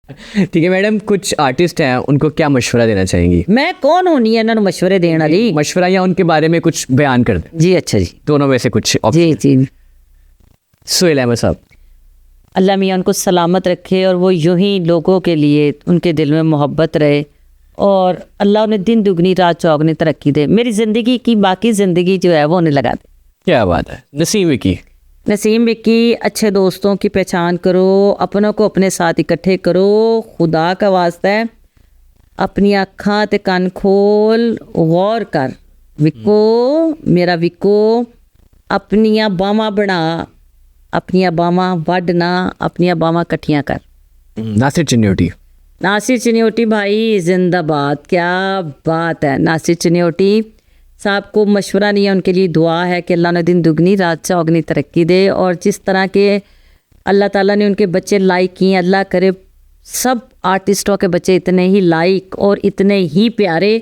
ठीक है मैडम, कुछ आर्टिस्ट हैं, उनको क्या मशवरा देना चाहेंगी? मैं कौन होनी है इन्होंने मशवरे देने वाली? मशवरा या उनके बारे में कुछ बयान कर दें। जी अच्छा जी, दोनों में से कुछ जी जी। सुहेल अहमद साहब। अल्लाह मियाँ उनको सलामत रखे और वो यूं ही लोगों के लिए उनके दिल में मोहब्बत रहे और अल्लाह उन्हें दिन दुगनी रात चौगनी तरक्की दे। मेरी ज़िंदगी की बाकी ज़िंदगी जो है वो उन्हें लगा दे। क्या बात है। नसीम विकी। नसीम विक्की, अच्छे दोस्तों की पहचान करो, अपनों को अपने साथ इकट्ठे करो, खुदा का वास्ता है अपनी अखां ते कन खोल, गौर कर विक्को, मेरा विक्को, अपनियां बावां बना, अपनियां बावां वड ना, अपनियां बावां कट्ठियां कर। नासिर चिन्योटी। नासिर चिन्योटी भाई जिंदाबाद, क्या बात है। नासिर चिन्योटी साहब को मशवरा नहीं है, उनके लिए दुआ है कि अल्लाह ने दिन दुगनी रात चौगनी तरक्की दे और जिस तरह के अल्लाह ताला ने उनके बच्चे लाइक किए, अल्लाह करे सब आर्टिस्टों के बच्चे इतने ही लाइक और इतने ही प्यारे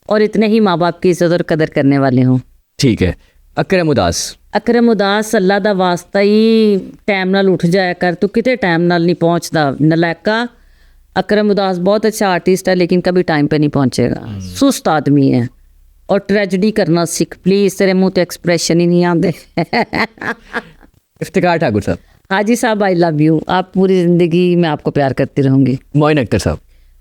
और इतने ही माँ बाप की इज्जत और कदर करने वाले हों। ठीक है। अकरम उदास। अकरम उदास, अल्लाह दा वास्ता ही टाइम नाल उठ जाया कर, तू किते टाइम नाल नहीं पहुँचता नलैका। अकरम उदास बहुत अच्छा आर्टिस्ट है लेकिन कभी टाइम पे नहीं पहुँचेगा, सुस्त आदमी है और ट्रेजेडी करना सीख प्लीज़, तेरे मुंह तो एक्सप्रेशन ही नहीं आते। इफ्तिकार ठाकुर साहब। हाजी साहब आई लव यू, आप पूरी ज़िंदगी मैं आपको प्यार करती रहूँगी। मोइन अख्तर साहब।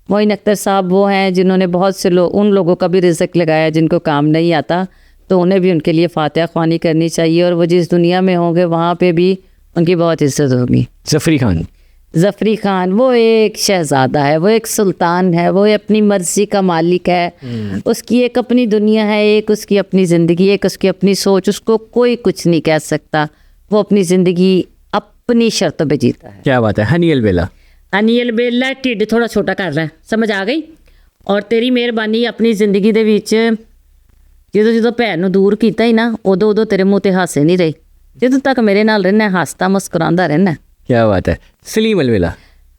मोइन अख्तर साहब वो हैं जिन्होंने बहुत से उन लोगों का भी रिज़्क लगाया जिनको काम नहीं आता, तो उन्हें भी उनके लिए फातिहा ख्वानी करनी चाहिए और वो जिस दुनिया में होंगे वहाँ पे भी उनकी बहुत इज्जत होगी। जफरी खान। जफरी खान वो एक शहजादा है, वो एक सुल्तान है, वो अपनी मर्जी का मालिक है, उसकी एक अपनी दुनिया है, एक उसकी अपनी ज़िंदगी, एक उसकी अपनी सोच, उसको कोई कुछ नहीं कह सकता, वो अपनी ज़िंदगी अपनी शर्तों पे जीता है। क्या बात है। हनील बेला। हनील बेला ढिड थोड़ा छोटा कर रहा है, समझ आ गई। और तेरी मेहरबानी अपनी ज़िंदगी दे विच जो भैन नूं दूर किया ही ना, उदों उदों तेरे मुँह ते हासे नहीं रहे, जो तक मेरे नाल रहना हंसता मुस्कुरांदा रहना। क्या बात है। सलीम अलवेला।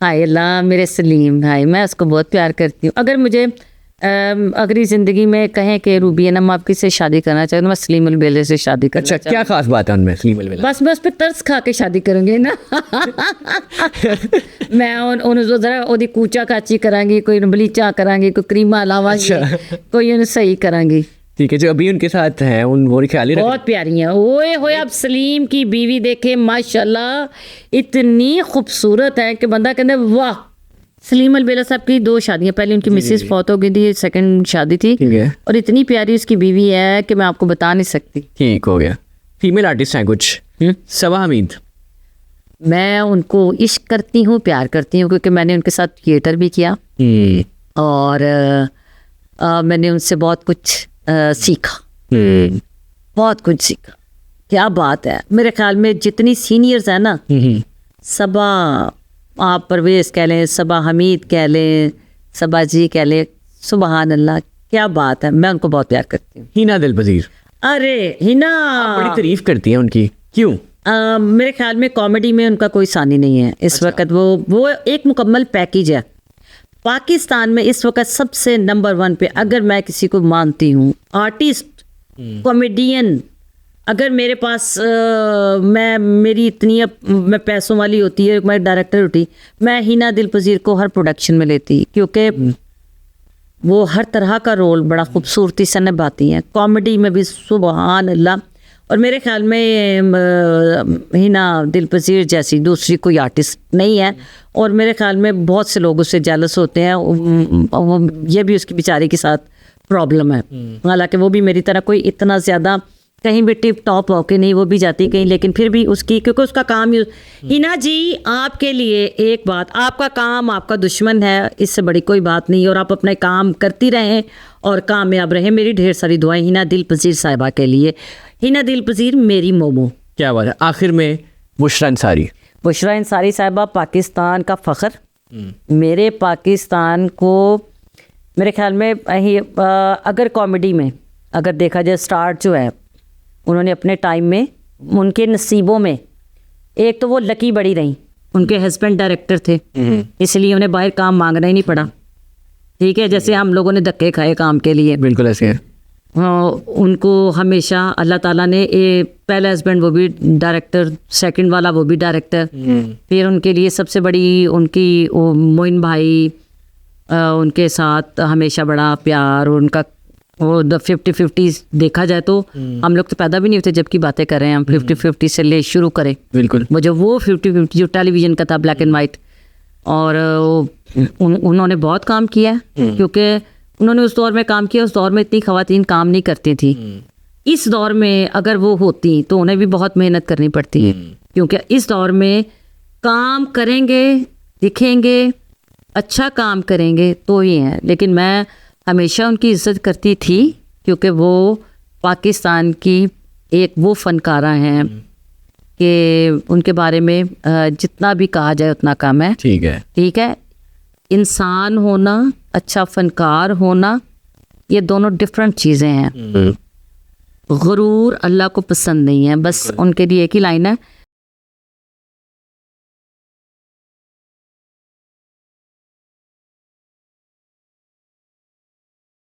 हाय अल्लाह, मेरे सलीम भाई, मैं उसको बहुत प्यार करती हूँ। अगर मुझे अगली ज़िंदगी में कहें कि रूबी ना मैं आपकी से शादी करना चाहती हूँ, मैं सलीम अलवेले से शादी करना अच्छा, क्या खास बात है उनमें सलीम अलवेला? बस मैं उस पर तरस खा के शादी करूँगी ना। मैं उन्होंने जरा ओदी कूचा काची करांगी, कोई बलीचा करांगी, कोई क्रीमा लावांगी, कोई उन्हें सही करांगी। ठीक है। जो अभी उनके साथ हैं उन वो ख्याल ही बहुत प्यारी हैं। ओए होए, अब सलीम की बीवी देखे माशाल्लाह इतनी खूबसूरत है कि बंदा कहते वाह। सलीम अलवेला साहब की 2 शादियां, पहले उनकी मिसेस फौत हो गई थी, सेकंड शादी थी, और इतनी प्यारी उसकी बीवी है कि मैं आपको बता नहीं सकती। ठीक हो गया। फीमेल आर्टिस्ट हैं कुछ। सबा हमीद। मैं उनको इश्क करती हूँ, प्यार करती हूँ, क्योंकि मैंने उनके साथ थिएटर भी किया और मैंने उनसे बहुत कुछ सीखा, बहुत कुछ सीखा। क्या बात है। मेरे ख्याल में जितनी सीनियर्स हैं ना, सबा आप परवेज़ कह लें, सबा हमीद कह लें, सबा जी कह लें, सुबहान अल्लाह, क्या बात है। मैं उनको बहुत प्यार करती हूँ। हिना दिल पजीर। अरे हिना बड़ी तारीफ करती है उनकी, क्यों? मेरे ख्याल में कॉमेडी में उनका कोई सानी नहीं है इस वक्त। वो एक मुकम्मल पैकेज है। पाकिस्तान में इस वक्त सबसे नंबर 1 पे अगर मैं किसी को मानती हूँ, आर्टिस्ट, कॉमेडियन, अगर मेरे पास मेरी इतनी मैं पैसों वाली होती है, मैं डायरेक्टर होती, मैं हिना दिल पजीर को हर प्रोडक्शन में लेती, क्योंकि वो हर तरह का रोल बड़ा खूबसूरती से निभाती हैं। कॉमेडी में भी सुबहान अल्लाह। और मेरे ख्याल में हिना दिल पजीर जैसी दूसरी कोई आर्टिस्ट नहीं है। और मेरे ख्याल में बहुत से लोग उससे जेलस होते हैं, ये भी उसकी बेचारी के साथ प्रॉब्लम है। हालांकि वो भी मेरी तरह कोई इतना ज़्यादा कहीं भी टिप टॉप होके नहीं, वो भी जाती कहीं, लेकिन फिर भी उसकी, क्योंकि उसका काम ही। हिना जी आपके लिए एक बात, आपका काम आपका दुश्मन है, इससे बड़ी कोई बात नहीं, और आप अपने काम करती रहें और कामयाब रहें। मेरी ढेर सारी दुआएं हिना दिल पजीर साहिबा के लिए। हिना दिल पजीर मेरी मोमो। क्या बात है। आखिर में बुशरा अंसारी। बुशरा अंसारी साहिबा पाकिस्तान का फ़ख्र। मेरे पाकिस्तान को मेरे ख्याल में अगर कॉमेडी में अगर देखा जाए, स्टार्ट जो है उन्होंने अपने टाइम में, उनके नसीबों में, एक तो वो लकी बड़ी रही, उनके हस्बैंड डायरेक्टर थे, इसलिए उन्हें बाहर काम मांगना ही नहीं पड़ा। ठीक है, जैसे हम लोगों ने धक्के खाए काम के लिए, बिल्कुल ऐसे है। उनको हमेशा अल्लाह ताला ने पहला हस्बैंड वो भी डायरेक्टर, सेकंड वाला वो भी डायरेक्टर, फिर उनके लिए सबसे बड़ी उनकी वो मोइन भाई, उनके साथ हमेशा बड़ा प्यार, और उनका वो 50-50 देखा जाए तो हम लोग तो पैदा भी नहीं होते जबकि बातें कर रहे हैं हम 50-50 से ले शुरू करें। बिल्कुल वो 50-50 जो टेलीविज़न का था ब्लैक एंड वाइट, और उन्होंने बहुत काम किया है क्योंकि उन्होंने उस दौर में काम किया। उस दौर में इतनी ख़वातीन काम नहीं करती थी। इस दौर में अगर वो होती तो उन्हें भी बहुत मेहनत करनी पड़ती है, क्योंकि इस दौर में काम करेंगे, दिखेंगे, अच्छा काम करेंगे तो ही हैं। लेकिन मैं हमेशा उनकी इज़्ज़त करती थी क्योंकि वो पाकिस्तान की एक वो फ़नकारा हैं कि उनके बारे में जितना भी कहा जाए उतना कम है। ठीक है। इंसान होना, अच्छा फ़नकार होना, ये दोनों डिफरेंट चीज़ें हैं। गुरूर अल्लाह को पसंद नहीं है। बस उनके लिए एक ही लाइन है,